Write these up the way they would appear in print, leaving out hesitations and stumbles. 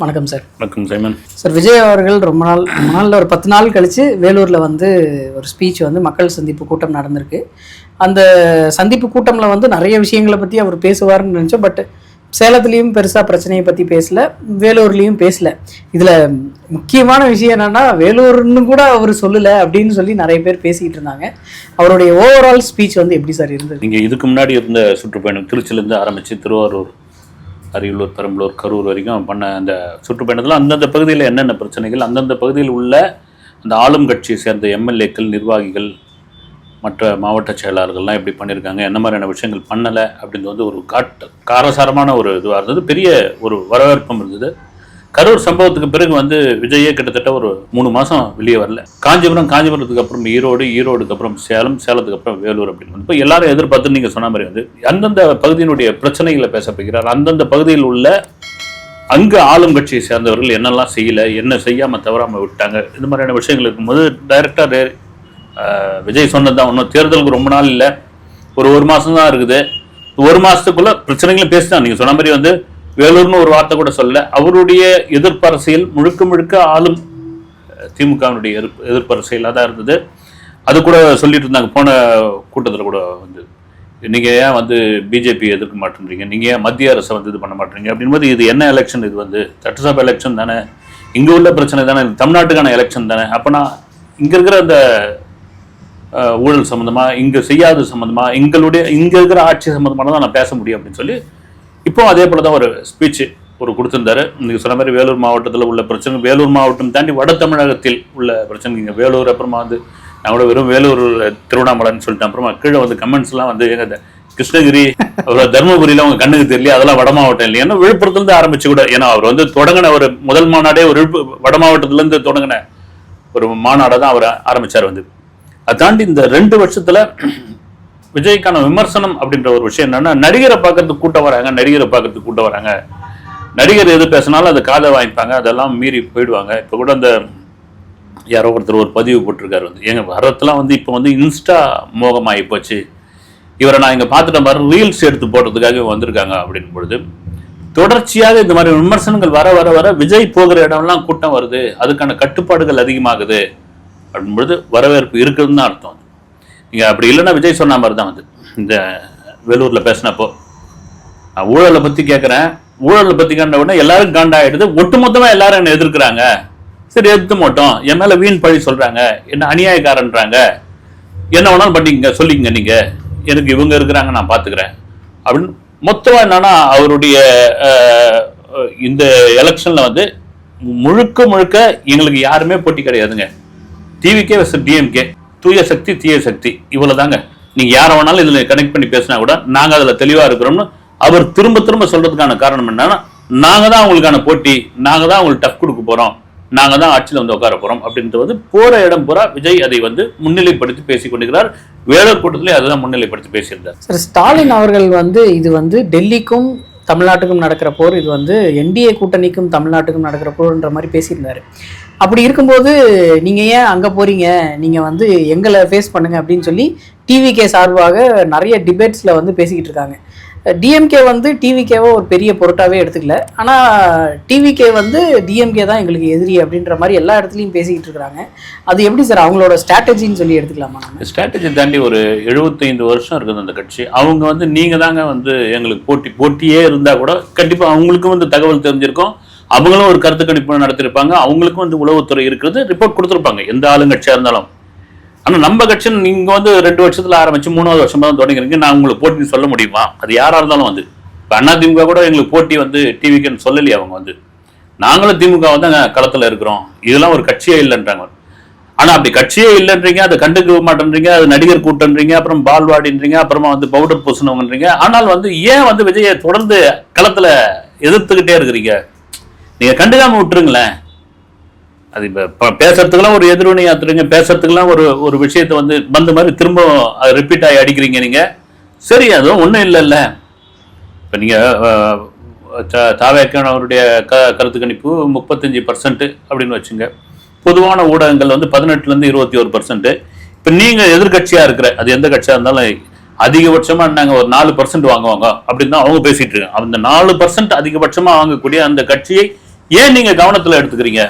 வணக்கம் சார். வணக்கம் Simon sir. Vijay அவர்கள் ரொம்ப நாள் ஒரு 10 நாள் கழித்து வேலூரில் வந்து ஒரு ஸ்பீச் வந்து மக்கள் சந்திப்பு கூட்டம் நடந்திருக்கு. அந்த சந்திப்பு கூட்டமில் வந்து நிறைய விஷயங்களை பற்றி அவர் பேசுவார்னு நினச்சோம். பட் சேலத்துலேயும் பெருசாக பிரச்சனையை பற்றி பேசலை, வேலூர்லேயும் பேசலை. இதில் முக்கியமான விஷயம் என்னென்னா வேலூர்னு கூட அவர் சொல்லலை அப்படின்னு சொல்லி நிறைய பேர் பேசிக்கிட்டு இருந்தாங்க. அவருடைய ஓவரால் ஸ்பீச் வந்து எப்படி சார் இருந்தது? நீங்கள் இதுக்கு முன்னாடி இருந்த சுற்றுப்பயணம் திருச்சியிலேருந்து ஆரம்பித்து திருவாரூர், அரியலூர், பெரம்பலூர், கரூர் வரைக்கும் பண்ண அந்த சுற்றுப்பயணத்தில் அந்தந்த பகுதியில் என்னென்ன பிரச்சனைகள், அந்தந்த பகுதியில் உள்ள அந்த ஆளும் கட்சியை சேர்ந்த எம்எல்ஏக்கள், நிர்வாகிகள், மற்ற மாவட்ட செயலாளர்கள்லாம் எப்படி பண்ணியிருக்காங்க, என்ன மாதிரியான விஷயங்கள் பண்ணலை அப்படின்றது வந்து ஒரு காரசாரமான ஒரு இதுவாக இருந்தது. பெரிய ஒரு வரவேற்பும் இருந்தது. கரூர் சம்பவத்துக்கு பிறகு வந்து விஜயே கிட்டத்தட்ட ஒரு 3 மாதம் வெளியே வரல. காஞ்சிபுரத்துக்கு அப்புறம் ஈரோடுக்கு அப்புறம் சேலத்துக்கு அப்புறம் வேலூர் அப்படின்னு இப்போ எல்லாரும் எதிர்பார்த்து நீங்கள் சொன்ன மாதிரி வந்து அந்தந்த பகுதியினுடைய பிரச்சனைகளை பேச போகிறார். அந்தந்த பகுதியில் உள்ள அங்கு ஆளும் கட்சியை சேர்ந்தவர்கள் என்னெல்லாம் செய்யலை, என்ன செய்யாமல் தவறாமல் விட்டாங்க, இந்த மாதிரியான விஷயங்கள் இருக்கும்போது டைரக்டாக விஜய் சொன்னது தான். ஒன்றும் தேர்தலுக்கு ரொம்ப நாள் இல்லை, ஒரு மாதம் தான் இருக்குது. 1 மாதத்துக்குள்ள பிரச்சனைகளும் பேசிதான். நீங்கள் சொன்ன மாதிரி வந்து வேலூர்னு ஒரு வார்த்தை கூட சொல்ல. அவருடைய எதிர்ப்பு அரசியல் முழுக்க ஆளும் திமுகவினுடைய எதிர்ப்பு அரசியலாக தான் இருந்தது. அது கூட சொல்லிட்டு இருந்தாங்க போன கூட்டத்தில் கூட வந்து, நீங்கள் ஏன் வந்து பிஜேபி எதிர்க்க மாட்டேன்றீங்க, நீங்கள் ஏன் மத்திய அரசை வந்து இது பண்ண மாட்டேறீங்க அப்படின்போது, இது என்ன எலெக்ஷன், இது வந்து சட்டசபை எலெக்ஷன் தானே, இங்கே உள்ள பிரச்சனை தானே, தமிழ்நாட்டுக்கான எலெக்ஷன் தானே, அப்போனா இங்கே இருக்கிற அந்த ஊழல் சம்மந்தமாக, இங்கே செய்யாத சம்மந்தமாக, இங்கே இருக்கிற ஆட்சி சம்மந்தமாக தான் நான் பேச முடியும் அப்படின்னு சொல்லி இப்போ அதே போல தான் ஒரு ஸ்பீச் கொடுத்துருந்தாரு. நீங்கள் சொன்ன மாதிரி வேலூர் மாவட்டத்தில் உள்ள பிரச்சனை, வேலூர் மாவட்டம் தாண்டி வட தமிழகத்தில் உள்ள பிரச்சனை. இங்கே வேலூர் அப்புறமா வந்து நான் கூட வெறும் வேலூர் திருவண்ணாமலைன்னு சொல்லிட்டேன். அப்புறமா கீழே வந்து கமெண்ட்ஸ்லாம் வந்து எங்க கிருஷ்ணகிரி, தருமபுரியில் அவங்க கண்ணுக்கு தெரியல, அதெல்லாம் வட மாவட்டம் இல்லை. ஏன்னா விழுப்புரத்துலேருந்து ஆரம்பிச்சு கூட, ஏன்னா அவர் வந்து தொடங்கின ஒரு முதல் மாநாடே ஒரு வட மாவட்டத்திலேருந்து தொடங்கின ஒரு மாநாடை தான் அவர் ஆரம்பித்தார். வந்து அதை தாண்டி இந்த 2 வருஷத்தில் விஜய்க்கான விமர்சனம் அப்படின்ற ஒரு விஷயம் என்னன்னா, நடிகரை பார்க்கறதுக்கு கூட்டம் வராங்க, நடிகர் எது பேசினாலும் அதை காதை வாங்கிப்பாங்க, அதெல்லாம் மீறி போயிடுவாங்க. இப்போ கூட அந்த யாரோ ஒருத்தர் ஒரு பதிவு போட்டிருக்காரு வந்து, எங்க வரத்துலாம் வந்து இப்போ வந்து இன்ஸ்டா மோகமாகி போச்சு, இவரை நான் இங்கே பார்த்துட்ட மாதிரி ரீல்ஸ் எடுத்து போடுறதுக்காக வந்திருக்காங்க அப்படின்னு பொழுது, தொடர்ச்சியாக இந்த மாதிரி விமர்சனங்கள் வர விஜய் போகிற இடம்லாம் கூட்டம் வருது, அதுக்கான கட்டுப்பாடுகள் அதிகமாகுது அப்படின்பொழுது வரவேற்பு இருக்குதுன்னு தான் அர்த்தம். நீங்கள் அப்படி இல்லைன்னா விஜய் சொன்ன மாதிரி தான் வந்து இந்த வேலூரில் பேசினப்போ, நான் ஊழலை பற்றி கேட்குறேன், ஊழலை பற்றி கண்ட உடனே எல்லாரும் காண்டாயிடுது, ஒட்டுமொத்தமாக எல்லாரும் என்னை எதிர்க்கிறாங்க, சரி எதிர்த்து மாட்டோம், என் மேலே வீண் பழி சொல்கிறாங்க, என்ன அநியாயக்காரன்றாங்க, என்ன வேணாலும் பண்ணிக்கங்க, சொல்லிக்கங்க, நீங்கள் எனக்கு இவங்க இருக்கிறாங்க, நான் பார்த்துக்கிறேன் அப்படின்னு மொத்தமாக என்னன்னா அவருடைய இந்த எலெக்ஷனில் வந்து முழுக்க எங்களுக்கு யாருமே போட்டி கிடையாதுங்க. டிவிகே வெர்சஸ் டிஎம்கே, தூய சக்தி தீய சக்தி, இவ்வளவுதாங்க. நீங்க யாரை வேணாலும் இதுல கனெக்ட் பண்ணி பேசினா கூட நாங்க அதுல தெளிவா இருக்கிறோம்னு அவர் திரும்ப சொல்றதுக்கான காரணம் என்னன்னா, நாங்க தான் அவங்களுக்கான போட்டி, நாங்க தான் அவங்களுக்கு டஃப் கொடுக்க போறோம், நாங்க தான் ஆட்சியில் வந்து உட்கார போறோம் அப்படின்றது போற இடம் பூரா விஜய் அதை வந்து முன்னிலைப்படுத்தி பேசிக் கொண்டிருக்கிறார். வேலூர் கூட்டத்திலே அதுதான் முன்னிலைப்படுத்தி பேசியிருந்தார். சார், ஸ்டாலின் அவர்கள் வந்து இது வந்து டெல்லிக்கும் தமிழ்நாட்டுக்கும் நடக்கிற போர், இது வந்து என்டிஏ கூட்டணிக்கும் தமிழ்நாட்டுக்கும் நடக்கிற போர்ன்ற மாதிரி பேசியிருந்தாரு. அப்படி இருக்கும்போது நீங்கள் ஏன் அங்கே போகிறீங்க, நீங்கள் வந்து எங்களை ஃபேஸ் பண்ணுங்க அப்படின்னு சொல்லி டிவிகே சார்பாக நிறைய டிபேட்ஸில் வந்து பேசிக்கிட்டு இருக்காங்க. டிஎம்கே வந்து டிவிகேவை ஒரு பெரிய பொருட்டாகவே எடுத்துக்கல, ஆனால் டிவிகே வந்து டிஎம்கே தான் எங்களுக்கு எதிரி அப்படின்ற மாதிரி எல்லா இடத்துலையும் பேசிக்கிட்டு இருக்கிறாங்க. அது எப்படி சார் அவங்களோட ஸ்ட்ராட்டஜின்னு சொல்லி எடுத்துக்கலாமா? ஸ்ட்ராட்டஜி தாண்டி ஒரு 75 வருஷம் இருக்குது அந்த கட்சி. அவங்க வந்து நீங்கள் தாங்க வந்து எங்களுக்கு போட்டியே இருந்தால் கூட கண்டிப்பாக அவங்களுக்கும் வந்து தகவல் தெரிஞ்சிருக்கும், அவங்களும் ஒரு கருத்து கணிப்பு நடத்திருப்பாங்க, அவங்களுக்கும் வந்து உளவுத்துறை இருக்கிறது, ரிப்போர்ட் கொடுத்துருப்பாங்க எந்த ஆளுங்கட்சியாக இருந்தாலும். ஆனால் நம்ம கட்சி நீங்கள் வந்து 2 வருஷத்தில் ஆரம்பிச்சு 3வது வருஷமா தான் தொடங்குறீங்க, நான் உங்களுக்கு போட்டின்னு சொல்ல முடியுமா? அது யாராக இருந்தாலும் வந்து இப்போ அதிமுக கூட எங்களுக்கு போட்டி வந்து டிவிக்குன்னு சொல்லலையே. அவங்க வந்து நாங்களும் திமுக தான் களத்தில் இருக்கிறோம், இதெல்லாம் ஒரு கட்சியே இல்லைன்றாங்க. ஆனால் அப்படி கட்சியே இல்லைன்றீங்க, அதை கண்டுக்க மாட்டேன்றீங்க, அது நடிகர் கூட்டன்றீங்க, அப்புறம் பால்வாடின்றீங்க, அப்புறமா வந்து பவுடர் பூசணவங்கன்றீங்க. ஆனால் வந்து ஏன் வந்து விஜயை தொடர்ந்து களத்தில் எதிர்த்துக்கிட்டே இருக்கிறீங்க? நீங்கள் கண்டுக்காமல் விட்டுருங்களேன். அது இப்போ பேசுறதுக்கெல்லாம் ஒரு எதிர்வினை ஆத்துறீங்க, பேசுறதுக்கெல்லாம் ஒரு விஷயத்தை வந்து பந்து மாதிரி திரும்ப அதை ரிப்பீட் ஆகி அடிக்கிறீங்க நீங்கள். சரி, அதுவும் ஒன்றும் இல்லைல்ல. இப்போ நீங்கள் தாவேக்கான அவருடைய கருத்து கணிப்பு 35% அப்படின்னு வச்சுங்க. பொதுவான ஊடகங்கள் வந்து 18% 21%. இப்போ நீங்கள் எதிர்கட்சியாக இருக்கிற, அது எந்த கட்சியாக இருந்தாலும் அதிகபட்சமாக நாங்கள் ஒரு 4% வாங்குவாங்க அப்படின்னு தான் அவங்க பேசிகிட்டு இருக்காங்க. அந்த 4% அதிகபட்சமாக வாங்கக்கூடிய அந்த கட்சியை ஏன் நீங்க கவனத்துல எடுத்துக்கிறீங்க?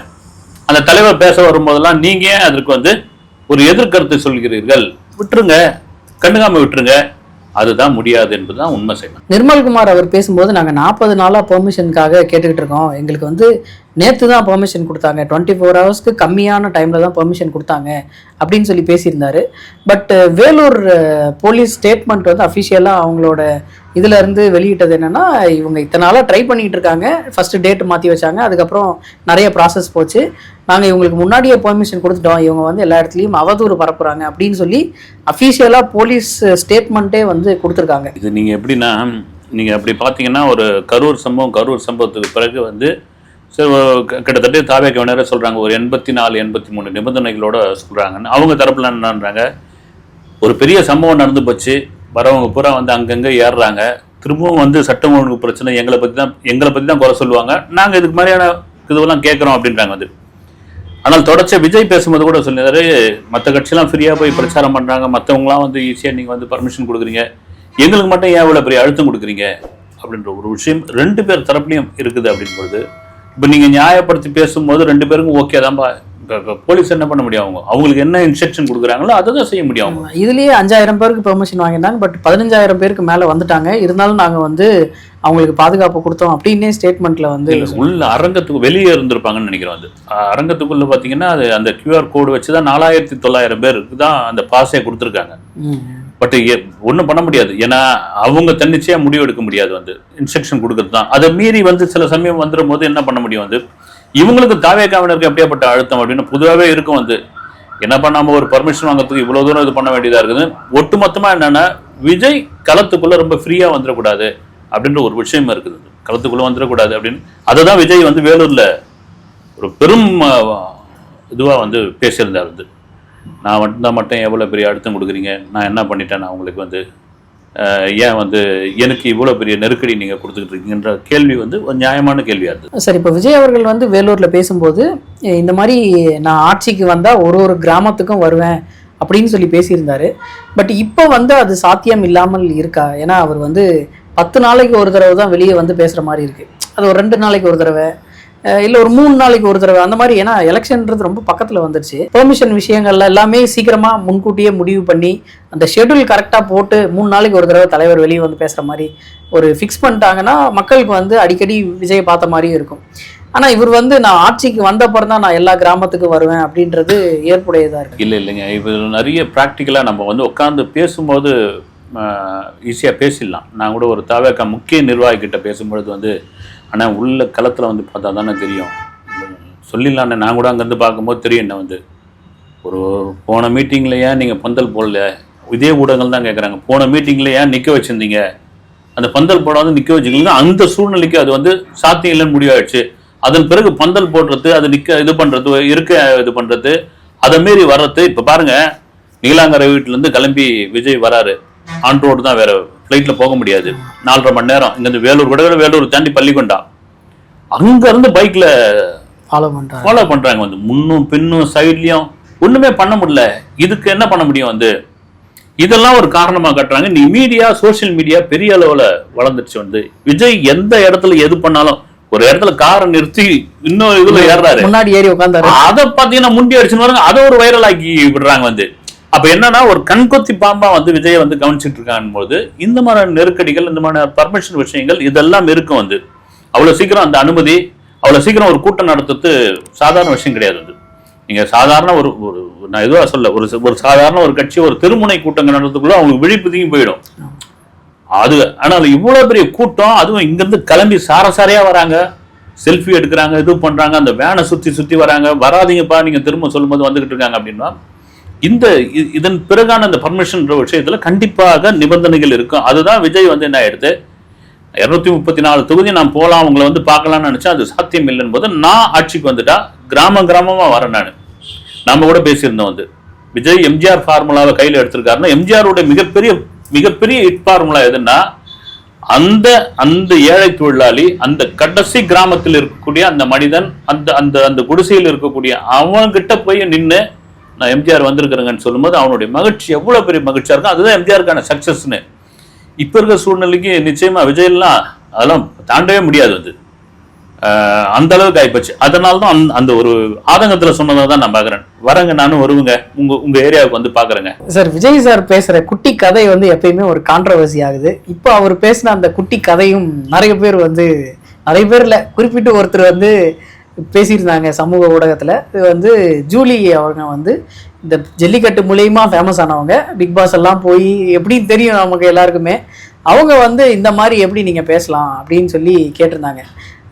அந்த தலைவர் பேச வரும்போதெல்லாம் நீங்க ஏன் அதற்கு வந்து ஒரு எதிர்கருத்தை சொல்கிறீர்கள்? விட்டுருங்க, கண்டுக்காம விட்டுருங்க. அதுதான் முடியாது என்பதுதான் உண்மை. செய்யணும். நிர்மல்குமார் அவர் பேசும்போது நாங்கள் 40 நாளாக பெர்மிஷனுக்காக கேட்டுக்கிட்டு இருக்கோம், எங்களுக்கு வந்து நேற்று தான் பெர்மிஷன் கொடுத்தாங்க, 24 ஹவர்ஸ்க்கு கம்மியான டைமில் தான் பெர்மிஷன் கொடுத்தாங்க அப்படின்னு சொல்லி பேசியிருந்தாரு. பட் வேலூர் போலீஸ் ஸ்டேட்மெண்ட் வந்து அஃபிஷியலாக அவங்களோட இதில் இருந்து வெளியிட்டது என்னென்னா, இவங்க இத்தனை நாளாக ட்ரை பண்ணிகிட்டு இருக்காங்க, ஃபஸ்ட்டு டேட் மாற்றி வச்சாங்க, அதுக்கப்புறம் நிறைய ப்ராசஸ் போச்சு, நாங்கள் இவங்களுக்கு முன்னாடியே பெர்மிஷன் கொடுத்துட்டோம், இவங்க வந்து எல்லா இடத்துலையும் அவதூறு பரப்புகிறாங்க அப்படின்னு சொல்லி அஃபிஷியலாக போலீஸ் ஸ்டேட்மெண்ட்டே வந்து கொடுத்துருக்காங்க. இது நீங்கள் எப்படின்னா, நீங்கள் அப்படி பார்த்தீங்கன்னா ஒரு கரூர் சம்பவத்துக்கு பிறகு வந்து சரி கிட்டத்தட்ட தாவே கவர்னரே சொல்கிறாங்க ஒரு 84 83 நிபந்தனைகளோட சொல்கிறாங்கன்னு. அவங்க தரப்புல என்னன்றாங்க, ஒரு பெரிய சம்பவம் நடந்து போச்சு, வரவங்க பூரா வந்து அங்கங்கே ஏறுறாங்க, திரும்பவும் வந்து சட்டம் ஒழுங்கு பிரச்சனை எங்களை பற்றி தான் குறை சொல்லுவாங்க, நாங்கள் இதுக்கு மாதிரியான இதுவெல்லாம் கேட்குறோம் அப்படின்றாங்க வந்து. ஆனால் தொடர்ச்சியாக விஜய் பேசும்போது கூட சொல்லியிருந்தாரு, மற்ற கட்சியெல்லாம் ஃப்ரீயாக போய் பிரச்சாரம் பண்ணுறாங்க, மற்றவங்களாம் வந்து ஈஸியாக நீங்கள் வந்து பர்மிஷன் கொடுக்குறீங்க, எங்களுக்கு மட்டும் ஏன் இவ்வளோ பெரிய அழுத்தம் கொடுக்குறீங்க அப்படின்ற ஒரு விஷயம் 2 பேர் தரப்புலையும் இருக்குது அப்படின்பொழுது, இப்போ நீங்கள் நியாயப்படுத்தி பேசும்போது 2 பேருக்கும் ஓகே தான்ப்பா, போலீஸ் என்ன பண்ண முடியும்? அவங்களுக்கு என்ன இன்ஸ்ட்ரக்ஷன் கொடுக்குறாங்களோ அதை தான் செய்ய முடியும். இதுலேயே 5000 பேருக்கு பெர்மிஷன் வாங்கியிருந்தாங்க, பட் 15000 பேருக்கு மேலே வந்துட்டாங்க, இருந்தாலும் நாங்கள் வந்து அவங்களுக்கு பாதுகாப்பு கொடுத்தோம் அப்படின்னே ஸ்டேட்மெண்ட்ல வந்து உள்ள அரங்கத்துக்கு வெளியே இருந்திருப்பாங்கன்னு நினைக்கிறோம். அது அரங்கத்துக்குள்ள பார்த்தீங்கன்னா அது அந்த QR கோடு வச்சு தான் 4900 பேருக்கு தான் அந்த பாஸே கொடுத்துருக்காங்க. பட் ஒன்றும் பண்ண முடியாது, ஏன்னா அவங்க தன்னிச்சையாக முடிவு எடுக்க முடியாது, வந்து இன்ஸ்ட்ரக்ஷன் கொடுக்குறது தான். அதை மீறி வந்து சில சமயம் வந்துடும் போது என்ன பண்ண முடியும், வந்து இவங்களுக்கு தாவேக்காவினருக்கு எப்படியாப்பட்ட அழுத்தம் அப்படின்னு பொதுவாகவே இருக்கும். வந்து என்ன பண்ணாமல் ஒரு பர்மிஷன் வாங்கிறதுக்கு இவ்வளோ தூரம் இது பண்ண வேண்டியதாக இருக்குது. ஒட்டுமொத்தமாக என்னென்னா, விஜய் களத்துக்குள்ளே ரொம்ப ஃப்ரீயாக வந்துடக்கூடாது அப்படின்ற ஒரு விஷயம் இருக்குது, களத்துக்குள்ளே வந்துடக்கூடாது அப்படின்னு. அதை தான் விஜய் வந்து வேலூரில் ஒரு பெரும் இதுவாக வந்து பேசியிருந்தார். வந்து நான் மட்டும் எவ்வளோ பெரிய அழுத்தம் கொடுக்குறீங்க, நான் என்ன பண்ணிட்டேன், நான் உங்களுக்கு வந்து ஏன் வந்து எனக்கு இவ்வளோ பெரிய நெருக்கடி நீங்கள் கொடுத்துக்கிட்டு இருக்கீங்கன்ற கேள்வி வந்து ஒரு நியாயமான கேள்வியாக இருக்குது. சார், இப்போ விஜய் அவர்கள் வந்து வேலூரில் பேசும்போது இந்த மாதிரி நான் ஆட்சிக்கு வந்தால் ஒரு கிராமத்துக்கும் வருவேன் அப்படின்னு சொல்லி பேசியிருந்தாரு. பட் இப்போ வந்து அது சாத்தியம் இல்லாமல் இருக்கா? ஏன்னா அவர் வந்து 10 நாளைக்கு ஒரு தடவை தான் வெளியே வந்து பேசுகிற மாதிரி இருக்குது, அது ஒரு 2 நாளைக்கு ஒரு தடவை, இல்லை ஒரு 3 நாளைக்கு ஒரு தடவை அந்த மாதிரி. ஏன்னா எலெக்ஷன்றது ரொம்ப பக்கத்தில் வந்துடுச்சு, பெர்மிஷன் விஷயங்கள்ல எல்லாமே சீக்கிரமாக முன்கூட்டியே முடிவு பண்ணி அந்த ஷெட்யூல் கரெக்டாக போட்டு 3 நாளைக்கு ஒரு தடவை தலைவர் வெளியே வந்து பேசுகிற மாதிரி ஒரு ஃபிக்ஸ் பண்ணிட்டாங்கன்னா மக்களுக்கு வந்து அடிக்கடி விஜயை பார்த்த மாதிரியும் இருக்கும். ஆனால் இவர் வந்து நான் ஆட்சிக்கு வந்தப்பறம் தான் நான் எல்லா கிராமத்துக்கும் வருவேன் அப்படின்றது ஏற்புடையதாக இருக்குது. இல்லைங்க, இப்போ நிறைய ப்ராக்டிக்கலாக நம்ம வந்து உட்காந்து பேசும்போது ஈஸியாக பேசிடலாம். நான் கூட ஒரு தாவேக்கா முக்கிய நிர்வாகிகிட்ட பேசும்பொழுது வந்து, ஆனால் உள்ள களத்தில் வந்து பார்த்தா தானே தெரியும், சொல்லிடலான்னு நான் கூட அங்கேருந்து பார்க்கும்போது தெரியும். என்ன வந்து ஒரு போன மீட்டிங்கில் ஏன் நீங்கள் பந்தல் போடல, இதே ஊடகங்கள் தான் கேட்குறாங்க, போன மீட்டிங்கில் ஏன் நிற்க வச்சுருந்தீங்க, அந்த பந்தல் போடாது நிற்க வச்சுக்கிங்க, அந்த சூழ்நிலைக்கு அது வந்து சாத்தியம் இல்லைன்னு முடிவாயிடுச்சு. அதன் பிறகு பந்தல் போடுறது, அது நிற்க இது பண்ணுறது, இருக்க இது பண்ணுறது, அதை மாரி வர்றது. இப்போ பாருங்கள், நீலாங்கரை வீட்டிலேருந்து கிளம்பி விஜய் வராரு, ஆன் ரோடு தான், வேற ஃப்ளைட்டில் போக முடியாது, 4.5 மணி நேரம் இங்கேருந்து வேலூர் தாண்டி பள்ளிக்கொண்டா, அங்கேருந்து பைக்கில் ஃபாலோ பண்ணுறாங்க. வந்து முன்னும் பின்னும் சைட்லையும் ஒன்றுமே பண்ண முடியல. இதுக்கு என்ன பண்ண முடியும்? வந்து இதெல்லாம் ஒரு காரணமாக காட்டுறாங்க. நீ மீடியா, சோசியல் மீடியா பெரிய அளவில் வளர்ந்துருச்சு. வந்து விஜய் எந்த இடத்துல எது பண்ணாலும், ஒரு இடத்துல காரை நிறுத்தி இன்னொரு இதுல ஏறாரு, முன்னாடி ஏறி உட்கார்ந்தாரு, அதை பார்த்தீங்கன்னா முண்டி அடிச்சுன்னு வராங்க, அதை ஒரு வைரல் ஆக்கி விடுறாங்க. வந்து அப்ப என்னன்னா, ஒரு கண்கொத்தி பாம்பா வந்து விஜய் வந்து கவனிச்சுட்டு இருக்காங்க போது இந்த மாதிரி நெருக்கடிகள், இந்த மாதிரி பர்மிஷன் விஷயங்கள் இதெல்லாம் இருக்கும். வந்து அவ்வளவு சீக்கிரம் அந்த அனுமதி, அவ்வளவு சீக்கிரம் ஒரு கூட்டம் நடத்துறது சாதாரண விஷயம் கிடையாது. வந்து நீங்க சாதாரண ஒரு நான் எதுவாக சொல்ல, ஒரு சாதாரண ஒரு கட்சி ஒரு திருமுனை கூட்டங்கள் நடத்துக்குள்ள அவங்களுக்கு விழிப்புதிங்கி போயிடும் அது. ஆனால் இவ்வளவு பெரிய கூட்டம், அதுவும் இங்கிருந்து கிளம்பி சாரசாரையா வராங்க, செல்ஃபி எடுக்கிறாங்க, இது பண்றாங்க, அந்த வேனை சுத்தி வராங்க, வராதிங்கப்பா நீங்க திரும்ப சொல்லும் போது வந்துகிட்டு இருக்காங்க அப்படின்னா, இதன் பிறகான அந்த பர்மிஷன் விஷயத்துல கண்டிப்பாக நிபந்தனைகள் இருக்கும். அதுதான் விஜய் வந்து என்ன ஆயிடுது, 234 தொகுதி நான் போகலாம், உங்களை வந்து பார்க்கலாம்னு நினைச்சா அது சாத்தியம் இல்லைன்னு போது, நான் ஆட்சிக்கு வந்துட்டா கிராமமா வரேன். நாம கூட பேசியிருந்தோம், வந்து விஜய் எம்ஜிஆர் ஃபார்முலாவை கையில் எடுத்திருக்காருன்னா, எம்ஜிஆருடைய மிகப்பெரிய ஹிட் ஃபார்முலா எதுன்னா, அந்த ஏழை தொழிலாளி, அந்த கடைசி கிராமத்தில் இருக்கக்கூடிய அந்த மனிதன், அந்த குடிசையில் இருக்கக்கூடிய அவன்கிட்ட போய் நின்று நான் எம்ஜிஆர் வந்திருக்கிறேங்கன்னு சொல்லும்போது அவனுடைய மகிழ்ச்சி எவ்வளவு பெரிய மகிழ்ச்சியா இருக்கும். அதுதான் எம்ஜிஆருக்கான சக்சஸ்ன்னு. இப்ப இருக்கிற சூழ்நிலைக்கு நிச்சயமா விஜயெல்லாம் அதெல்லாம் தாண்டவே முடியாது. வந்து அந்த அளவுக்கு ஆயிப்போச்சு. அதனால தான் அந்த ஒரு ஆதங்கத்துல சொன்னதை தான் நான் பாக்குறேன். வரங்க, நானும் வருவேங்க, உங்க ஏரியாவுக்கு வந்து பாக்குறேங்க. சார், விஜய் சார் பேசுற குட்டி கதை வந்து எப்பயுமே ஒரு கான்ட்ரவர்சி ஆகுது. இப்போ அவர் பேசின அந்த குட்டி கதையும் நிறைய பேர் இல்ல, குறிப்பிட்டு ஒருத்தர் வந்து பேசியிருந்தாங்க சமூக ஊடகத்துல. இது வந்து ஜூலி அவங்க வந்து இந்த ஜல்லிக்கட்டு மூலியமா ஃபேமஸ் ஆனவங்க, பிக் பாஸ் எல்லாம் போய் எப்படின்னு தெரியும் நமக்கு எல்லாருக்குமே. அவங்க வந்து இந்த மாதிரி எப்படி நீங்க பேசலாம் அப்படின்னு சொல்லி கேட்டிருந்தாங்க.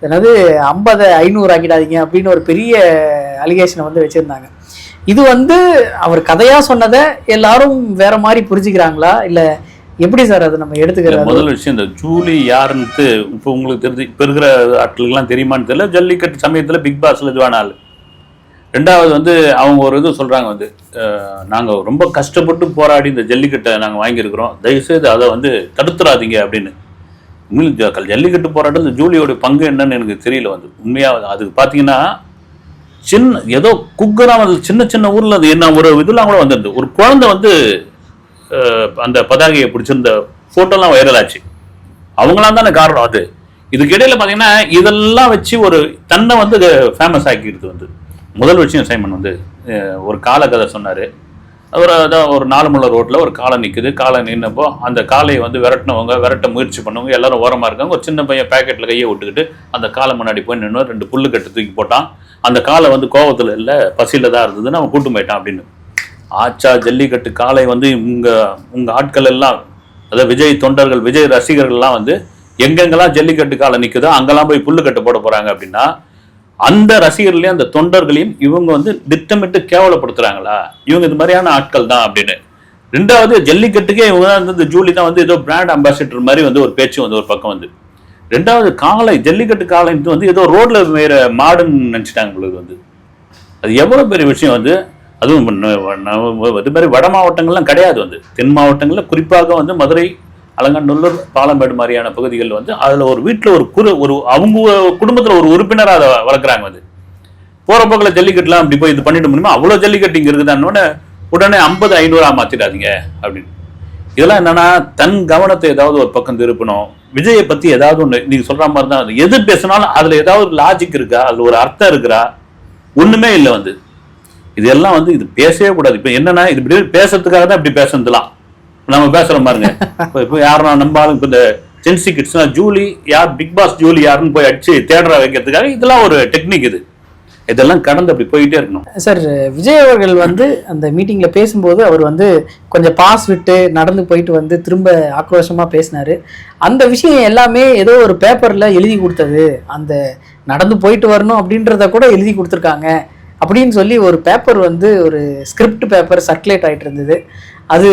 அதாவது 50 500 ஆக்கிடாதீங்க அப்படின்னு ஒரு பெரிய அலிகேஷனை வந்து வச்சிருந்தாங்க. இது வந்து அவர் கதையா சொன்னதை எல்லாரும் வேற மாதிரி புரிஞ்சுக்கிறாங்களா, இல்ல எப்படி சார் அது நம்ம எடுத்துக்கிறது? முதல் விஷயம், இந்த ஜூலி யாருன்னு இப்போ உங்களுக்கு தெரிஞ்சு இப்போ இருக்கிற ஆட்களுக்கெல்லாம் தெரியுமான்னு தெரியல. ஜல்லிக்கட்டு சமயத்தில் பிக் பாஸ்ல இதுவான ஆள். ரெண்டாவது வந்து அவங்க ஒரு இது சொல்றாங்க வந்து, நாங்கள் ரொம்ப கஷ்டப்பட்டு போராடி இந்த ஜல்லிக்கட்டை நாங்கள் வாங்கியிருக்கிறோம், தயவுசெய்து அதை வந்து தடுத்துடாதீங்க அப்படின்னு. ஜல்லிக்கட்டு போராட்டம் இந்த ஜூலியோட பங்கு என்னன்னு எனக்கு தெரியல வந்து உண்மையாக. அதுக்கு பார்த்தீங்கன்னா ஏதோ குக்கராக வந்து சின்ன ஊரில் அது என்ன ஒரு இதெல்லாம் கூட வந்துருந்து ஒரு குழந்தை வந்து அந்த பதாகையை பிடிச்சிருந்த ஃபோட்டோலாம் வைரல் ஆச்சு. அவங்களாம் தானே காரணம். அது இதுக்கிடையில் பார்த்தீங்கன்னா இதெல்லாம் வச்சு ஒரு தன்னை வந்து ஃபேமஸ் ஆக்கிடுது வந்து. முதல் விஷயம், சைமன் வந்து ஒரு கால கதை சொன்னார். அதான் ஒரு 4 முள்ள ரோட்டில் ஒரு காளை நிற்குது. காளை நின்னப்போ அந்த காளையை வந்து விரட்ட முயற்சி பண்ணவங்க எல்லாரும் ஓரமாக இருக்காங்க. ஒரு சின்ன பையன் பேக்கெட்டில் கையை விட்டுக்கிட்டு அந்த காளை முன்னாடி போய் நின்று 2 புல்லு கட்டு தூக்கி போட்டான். அந்த காளை வந்து கோவத்தில் இல்லை, பசியில் தான் இருந்ததுன்னு அவன் கூட்டு போயிட்டான் அப்படின்னு. ஆச்சா, ஜல்லிக்கட்டு காளை வந்து உங்கள் ஆட்கள் எல்லாம், அதாவது விஜய் தொண்டர்கள், விஜய் ரசிகர்கள்லாம் வந்து எங்கெங்கெல்லாம் ஜல்லிக்கட்டு காளை நிற்குதோ அங்கெல்லாம் போய் புல்லு கட்டு போட போகிறாங்க அப்படின்னா, அந்த ரசிகர்களையும் அந்த தொண்டர்களையும் இவங்க வந்து திட்டமிட்டு கேவலப்படுத்துறாங்களா? இவங்க இது மாதிரியான ஆட்கள் தான் அப்படின்னு. ரெண்டாவது, ஜல்லிக்கட்டுக்கே இவங்க தான் இந்த ஜூலி தான் வந்து ஏதோ பிராண்ட் அம்பாசிடர் மாதிரி வந்து ஒரு பேச்சு வந்து ஒரு பக்கம் வந்து. ரெண்டாவது, ஜல்லிக்கட்டு காளைன்னு வந்து ஏதோ ரோட்ல வேற மாடுன்னு நினைச்சிட்டாங்க பொழுது வந்து. அது எவ்வளவு பெரிய விஷயம் வந்து. அதுவும் இது மாதிரி வட மாவட்டங்கள்லாம் கிடையாது வந்து. தென் மாவட்டங்கள்ல குறிப்பாக வந்து மதுரை, அலங்காநல்லூர், பாலமேடு மாதிரியான பகுதிகள் வந்து அதில் ஒரு வீட்டில் ஒரு அவங்க குடும்பத்தில் ஒரு உறுப்பினராக அதை வளர்க்குறாங்க வந்து. போகிற போக்கில் ஜல்லிக்கட்டுலாம் அப்படி போய் இது பண்ணிட்டு முடியுமா? அவ்வளோ ஜல்லிக்கட்டு இங்கே இருக்குதான்னு உடனே 50 500 மாற்றிடாதீங்க அப்படின்னு. இதெல்லாம் என்னன்னா, தன் கவனத்தை ஏதாவது ஒரு பக்கம் திருப்பணும். விஜயை பற்றி ஏதாவது ஒன்று நீங்கள் சொல்கிற மாதிரி தான் அது. எது பேசினாலும் அதில் ஏதாவது லாஜிக் இருக்கா, அதில் ஒரு அர்த்தம் இருக்கிறா? ஒன்றுமே இல்லை வந்து. இதெல்லாம் வந்து இது பேசவே கூடாது. இப்போ என்னன்னா, இது இப்படி பேசுறதுக்காக தான் இப்படி பேசுறதுலாம் நம்ம பேசுறோம் பாருங்க. இப்போ யாரும் நம்பாலும் இப்போ இந்த ஜென்சி கிட்ஸ்னா ஜூலி யார், பிக் பாஸ் ஜூலி யாருன்னு போய் அடிச்சு தேடுற வைக்கிறதுக்காக இதெல்லாம் ஒரு டெக்னிக். இதெல்லாம் கடந்து அப்படி போயிட்டே இருக்கணும். சார், விஜய் அவர்கள் வந்து அந்த மீட்டிங்ல பேசும்போது அவர் வந்து கொஞ்சம் பாஸ் விட்டு நடந்து போயிட்டு வந்து திரும்ப ஆக்ரோஷமா பேசினாரு. அந்த விஷயம் எல்லாமே ஏதோ ஒரு பேப்பர்ல எழுதி கொடுத்தது, அந்த நடந்து போயிட்டு வரணும் அப்படின்றத கூட எழுதி கொடுத்துருக்காங்க அப்படின்னு சொல்லி ஒரு பேப்பர் வந்து ஒரு ஸ்கிரிப்ட் பேப்பர் சர்க்குலேட் ஆகிட்டு இருந்தது. அது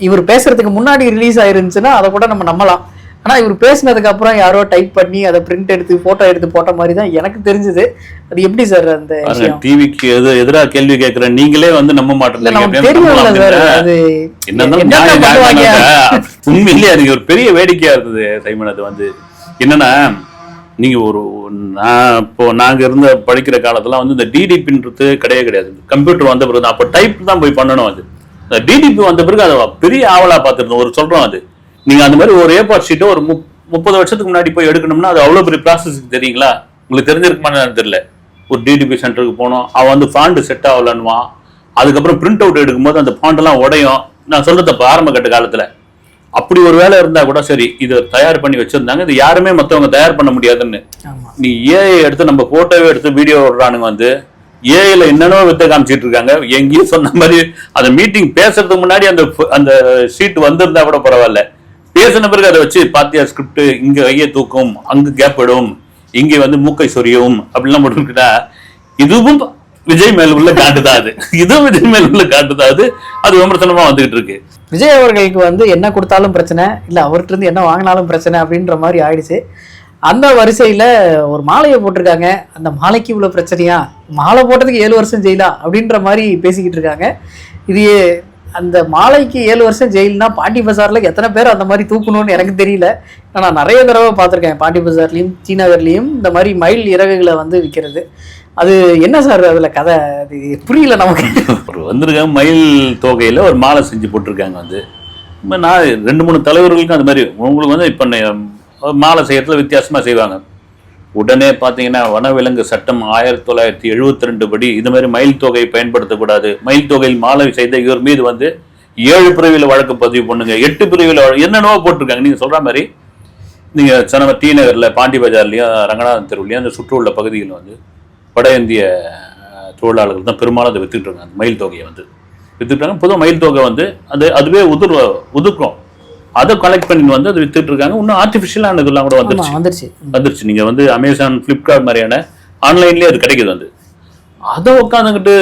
இவர் பேசுறதுக்கு முன்னாடி ரிலீஸ் ஆயிருந்துச்சுன்னா அதை கூட நம்ம நம்பலாம். ஆனால் இவர் பேசினதுக்கு அப்புறம் யாரோ டைப் பண்ணி அதை பிரிண்ட் எடுத்து போட்டோ எடுத்து போட்ட மாதிரி தான் எனக்கு தெரிஞ்சது. அது எப்படி சார் அந்த விஷயம்? டிவிக்கு எதிராக கேள்வி கேட்கிற நீங்களே வந்து நம்ப மாட்டேங்க. தெரியும்ல சார், அது உண்மையிலேயே அது ஒரு பெரிய வேடிக்கையா இருந்தது சைமன். அது வந்து என்னன்னா, நீங்க இப்போ நாங்க இருந்த படிக்கிற காலத்துல வந்து இந்த டிடிபின்றது கிடையாது. கம்ப்யூட்டர் வந்த பிறகு அப்போ டைப் தான் போய் பண்ணணும். அது டிடிபி வந்த பிறகு அதை பெரிய ஆவலா பார்த்துருந்தோம். ஒரு சொல்றோம், அது நீங்க அந்த மாதிரி ஒரு ஏபாட் ஷீட்டை ஒரு 30 வருஷத்துக்கு முன்னாடி போய் எடுக்கணும்னா அது அவ்வளவு பெரிய ப்ராசஸ் தெரியுங்களா? உங்களுக்கு தெரிஞ்சிருக்குமான்னு தெரியல. ஒரு டிடிபி சென்டருக்கு போனோம், அவன் வந்து ஃபாண்ட் செட் ஆகலன்னுவான். அதுக்கப்புறம் பிரிண்ட் அவுட் எடுக்கும்போது அந்த ஃபாண்ட் எல்லாம் உடையும். நான் சொல்றது அப்ப ஆரம்ப கட்ட காலத்துல அப்படி ஒரு வேலை இருந்தா கூட சரி, இதை தயார் பண்ணி வச்சிருந்தாங்க. இது யாருமே மற்றவங்க தயார் பண்ண முடியாதுன்னு. நீ ஏஐ எடுத்து நம்ம போட்டோவே எடுத்து வீடியோ விடுறானுங்க வந்து ஏஐல என்னென்ன வித்த காமிச்சிட்டு இருக்காங்க. எங்கேயும் சொன்ன மாதிரி அந்த மீட்டிங் பேசுறதுக்கு முன்னாடி அந்த ஷீட் வந்திருந்தா கூட பரவாயில்ல, பேசின பிறகு அதை வச்சு பாத்தியா ஸ்கிரிப்ட், இங்க கையை தூக்கும், அங்கு கேப் இடும், இங்கே வந்து மூக்கை சொரியும் அப்படிலாம் போட்டுக்கிட்டா இதுவும் விஜய் மேல் உள்ள காட்டுதான். இதுவும் விஜய் மேல் உள்ள காட்டுதான். அது விமர்சனமா வந்துகிட்டு இருக்கு. விஜய் அவர்களுக்கு வந்து என்ன கொடுத்தாலும் பிரச்சனை இல்ல, அவர்கிட்ட இருந்து என்ன வாங்கினாலும் பிரச்சனை அப்படின்ற மாதிரி ஆயிடுச்சு. அந்த வரிசையில ஒரு மாலையை போட்டிருக்காங்க. அந்த மாலைக்கு இவ்வளவு பிரச்சனையா, மாலை போட்டதுக்கு 7 வருஷம் ஜெயிலா அப்படின்ற மாதிரி பேசிக்கிட்டு இருக்காங்க. இது அந்த மாலைக்கு 7 வருஷம் ஜெயில்னா பாண்டி பஜார்ல எத்தனை பேர் அந்த மாதிரி தூக்கணும்னு எனக்கு தெரியல. நான் நிறைய தடவை பார்த்துருக்கேன். பாண்டி பஜார்லயும் சீனகர்லயும் இந்த மாதிரி மயில் இறகுகளை வந்து விற்கிறது. அது என்ன சார் அதுல கதை? அது புரியல நமக்கு. வந்திருக்காங்க மயில் தொகையில ஒரு மாலை செஞ்சு போட்டிருக்காங்க. வந்து நான் 2-3 தலைவர்களுக்கும் அது மாதிரி உங்களுக்கு வந்து இப்ப மாலை செய்யறதுல வித்தியாசமா செய்வாங்க. உடனே பார்த்தீங்கன்னா வனவிலங்கு சட்டம் 1972 படி இது மாதிரி மயில் தொகையை பயன்படுத்தக்கூடாது, மயில் தொகையில் மாலை செய்த இவர் மீது வந்து 7 பிரிவில் வழக்கு பதிவு பண்ணுங்க, 8 பிரிவில் என்னென்னவோ போட்டிருக்காங்க. நீங்க சொல்ற மாதிரி நீங்க சொன்ன டி நகர்ல, பாண்டி பஜார்லயும், ரங்கநாதன் தெருவுலையும், அந்த சுற்று உள்ள பகுதியில் வந்து வட இந்திய தொழிலாளர்கள் தான் பெரும்பாலும் அதை வித்துட்டு இருக்காங்க. மயில் தொகையை வந்து வித்துட்டாங்க. பொதுவாக மயில் தொகை வந்து அதுவே உதுக்கும், அதை கலெக்ட் பண்ணி வந்து அதை வித்துட்டு இருக்காங்க. இன்னும் ஆர்டிஃபிஷியலான இதெல்லாம் கூட வந்துருச்சு. நீங்க வந்து அமேசான், பிளிப்கார்ட் மாதிரியான ஆன்லைன்லயே அது கிடைக்குது. வந்து அதை உட்காந்துக்கிட்டு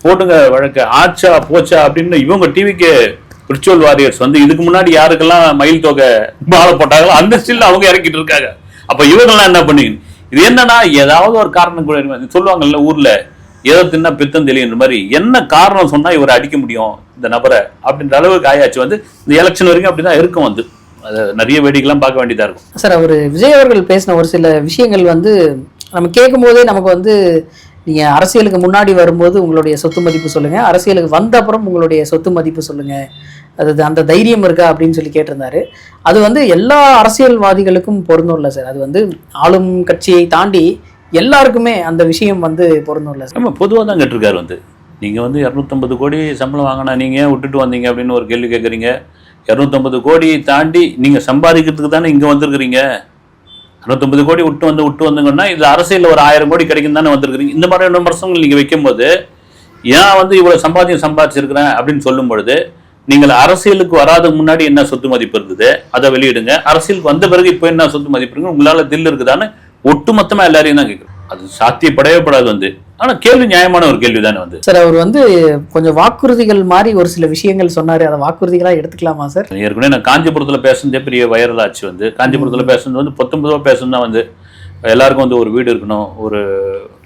போட்டுங்க வழக்க, ஆச்சா போச்சா அப்படின்னு இவங்க டிவிக்கு விர்ச்சுவல் வாரியர்ஸ் வந்து இதுக்கு முன்னாடி யாருக்கெல்லாம் மயில் தொகை மாலை போட்டாங்களோ அந்த ஸ்டில் அவங்க இறக்கிட்டு இருக்காங்க. அப்ப இவங்கெல்லாம் என்ன பண்ணீங்க? இது என்னன்னா ஏதாவது ஒரு காரணம் கூட சொல்லுவாங்கல்ல ஊர்ல, ஏதோ தின்னா பித்தம் தெளின்ற மாதிரி என்ன காரணம் சொன்னா இவரை அடிக்க முடியும் இந்த நபரை அப்படின்ற அளவுக்கு ஆயாச்சு. வந்து இந்த எலெக்ஷன் வரைக்கும் அப்படிதான் இருக்கும். வந்து அது நிறைய வேடிக்கைலாம் பார்க்க வேண்டியதா இருக்கும். சார், அவர் விஜய் அவர்கள் பேசின ஒரு சில விஷயங்கள் வந்து நம்ம கேட்கும் போதே நமக்கு வந்து, நீங்க அரசியலுக்கு முன்னாடி வரும்போது உங்களுடைய சொத்து மதிப்பு சொல்லுங்க, அரசியலுக்கு வந்த அப்புறம் உங்களுடைய சொத்து மதிப்பு சொல்லுங்க, அது அந்த தைரியம் இருக்கா அப்படின்னு சொல்லி கேட்டிருந்தாரு. அது வந்து எல்லா அரசியல்வாதிகளுக்கும் பொருந்தும் இல்லை சார். அது வந்து ஆளும் கட்சியை தாண்டி எல்லாருக்குமே அந்த விஷயம் வந்து பொருந்தும் இல்லை சார். நம்ம பொதுவாக தான் கேட்டிருக்காரு. வந்து நீங்கள் வந்து 250 கோடி சம்பளம் வாங்கினா நீங்கள் ஏன் விட்டுட்டு வந்தீங்க அப்படின்னு ஒரு கேள்வி கேட்குறீங்க. 250 கோடி தாண்டி நீங்கள் சம்பாதிக்கிறதுக்கு தானே இங்கே வந்திருக்கிறீங்க. 250 கோடி விட்டு வந்துங்கன்னா இது அரசியலில் ஒரு 1000 கோடி கிடைக்கும் தானே வந்திருக்கிறீங்க. இந்த மாதிரி விமர்சனங்கள் நீங்கள் வைக்கும்போது, ஏன் வந்து இவ்வளோ சம்பாதிச்சிருக்கிறேன் அப்படின்னு சொல்லும் பொழுது, நீங்கள் அரசியலுக்கு வராதுக்கு முன்னாடி என்ன சொத்து மதிப்பு இருந்தது அதை வெளியிடுங்க, அரசியலுக்கு வந்த பிறகு இப்போ என்ன சொத்து மதிப்பு இருக்குங்க, உங்களால் தில் இருக்குதான்னு ஒட்டுமொத்தமா எல்லாரையும் தான் கேட்கும். அது சாத்தியப்படவே படாது. வந்து ஆனா கேள்வி நியாயமான ஒரு கேள்வி தானே. வந்து சார், அவர் வந்து கொஞ்சம் வாக்குறுதிகள் மாதிரி ஒரு சில விஷயங்கள் சொன்னாரு, அதை வாக்குறுதிகளா எடுத்துக்கலாமா சார்? ஏற்கனவே நான் காஞ்சிபுரத்துல பேசுனதே பெரிய வைரல் ஆச்சு. வந்து காஞ்சிபுரத்துல பேசுனது வந்து 19 ரூபா பேசுனா வந்து எல்லாருக்கும் வந்து ஒரு வீடு இருக்கணும், ஒரு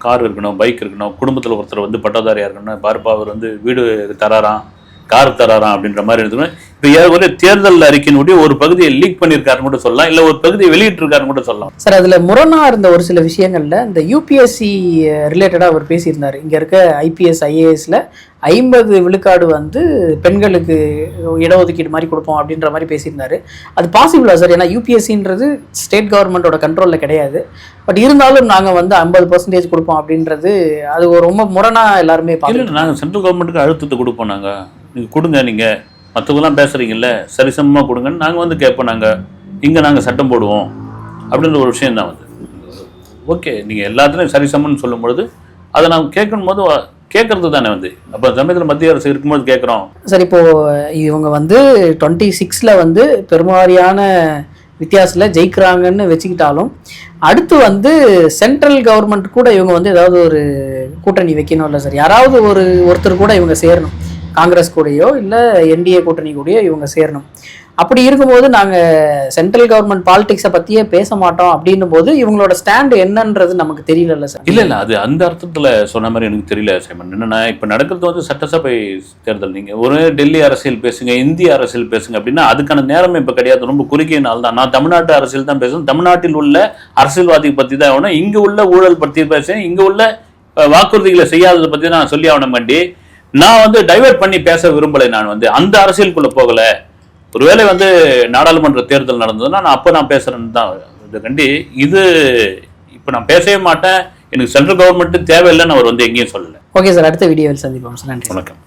கார் இருக்கணும், பைக் இருக்கணும், குடும்பத்துல ஒருத்தர் வந்து பட்டதாரியா இருக்கணும், பார்ப்பா அவர் வந்து வீடு தராராம், கார் தராராம் அப்படின்ற மாதிரி எடுத்துக்கணும். இப்போ ஏற்கனவே தேர்தல் அறிக்கையினுடைய ஒரு பகுதியை லீக் பண்ணியிருக்காருன்னு கூட சொல்லலாம், இல்லை ஒரு பகுதியை வெளியிட்டிருக்காருன்னு கூட சொல்லலாம். சார், அதில் முரணா இருந்த ஒரு சில விஷயங்கள்ல இந்த யூபிஎஸ்சி ரிலேட்டடாக அவர் பேசியிருந்தார். இங்கே இருக்க ஐபிஎஸ் ஐஏஎஸ்ல 50 விழுக்காடு வந்து பெண்களுக்கு இடஒதுக்கீடு மாதிரி கொடுப்போம் அப்படின்ற மாதிரி பேசியிருந்தாரு. அது பாசிபிளா சார்? ஏன்னா யூபிஎஸ்சின்றது ஸ்டேட் கவர்மெண்டோட கண்ட்ரோலில் கிடையாது. பட் இருந்தாலும் நாங்கள் வந்து 50% கொடுப்போம் அப்படின்றது அது ஒரு ரொம்ப முரணா எல்லாருமே பார்க்கல. நாங்கள் சென்ட்ரல் கவர்மெண்ட்டுக்கு அழுத்தத்தை கொடுப்போம். நாங்கள் நீங்கள் கொடுங்க, நீங்கள் மற்றவங்களாம் பேசுகிறீங்கல்ல சரிசமமாக கொடுங்கன்னு நாங்கள் வந்து கேட்போம். நாங்கள் இங்கே நாங்கள் சட்டம் போடுவோம் அப்படின்ற ஒரு விஷயம் தான். வந்து ஓகே, நீங்கள் எல்லாத்துலேயும் சரிசமன்னு சொல்லும் பொழுது அதை நாங்கள் கேட்கும் போது கேட்கறது தானே. வந்து அப்போ சமயத்தில் மத்திய அரசு இருக்கும்போது கேட்குறோம். சார், இப்போ இவங்க வந்து 26ல் வந்து பெருமாறியான வித்தியாசத்தில் ஜெயிக்கிறாங்கன்னு வச்சுக்கிட்டாலும், அடுத்து வந்து சென்ட்ரல் கவர்மெண்ட் கூட இவங்க வந்து ஏதாவது ஒரு கூட்டணி வைக்கணும் இல்லை சார்? யாராவது ஒருத்தர் கூட இவங்க சேரணும், காங்கிரஸ் கூடயோ இல்லை என்டிஏ கூட்டணி கூடயோ இவங்க சேரணும். அப்படி இருக்கும்போது நாங்கள் சென்ட்ரல் கவர்மெண்ட் பாலிடிக்ஸை பற்றியே பேச மாட்டோம் அப்படின்னும் போது இவங்களோட ஸ்டாண்டு என்னன்றது நமக்கு தெரியல சார். இல்லை அது அந்த அர்த்தத்தில் சொன்ன மாதிரி எனக்கு தெரியல சைமன். என்னன்னா இப்போ நடக்கிறது வந்து சட்டசபை தேர்தல். நீங்கள் ஒரு டெல்லி அரசியல் பேசுங்க, இந்திய அரசியல் பேசுங்க அப்படின்னா அதுக்கான நேரமே இப்போ கிடையாது. ரொம்ப குறுகிய நாள் தான். நான் தமிழ்நாட்டு அரசியல் தான் பேசுவேன், தமிழ்நாட்டில் உள்ள அரசியல்வாதி பற்றி தான் ஆகணும், இங்கே உள்ள ஊழல் பற்றி பேசுவேன், இங்கே உள்ள வாக்குறுதிகளை செய்யாததை பற்றி நான் சொல்லி ஆகணும். வேண்டி நான் வந்து டைவெர்ட் பண்ணி பேச விரும்பலை. நான் வந்து அந்த அரசியலுக்குள்ளே போகலை. ஒருவேளை வந்து நாடாளுமன்ற தேர்தல் நடந்ததுன்னா நான் பேசுறேன்னு தான். இது இப்போ நான் பேசவே மாட்டேன், எனக்கு சென்ட்ரல் கவர்மெண்ட் தேவையில்லைன்னு அவர் வந்து எங்கேயும் சொல்லலை. ஓகே சார், அடுத்த வீடியோவில் சந்திப்போம் சார். நன்றி. வணக்கம்.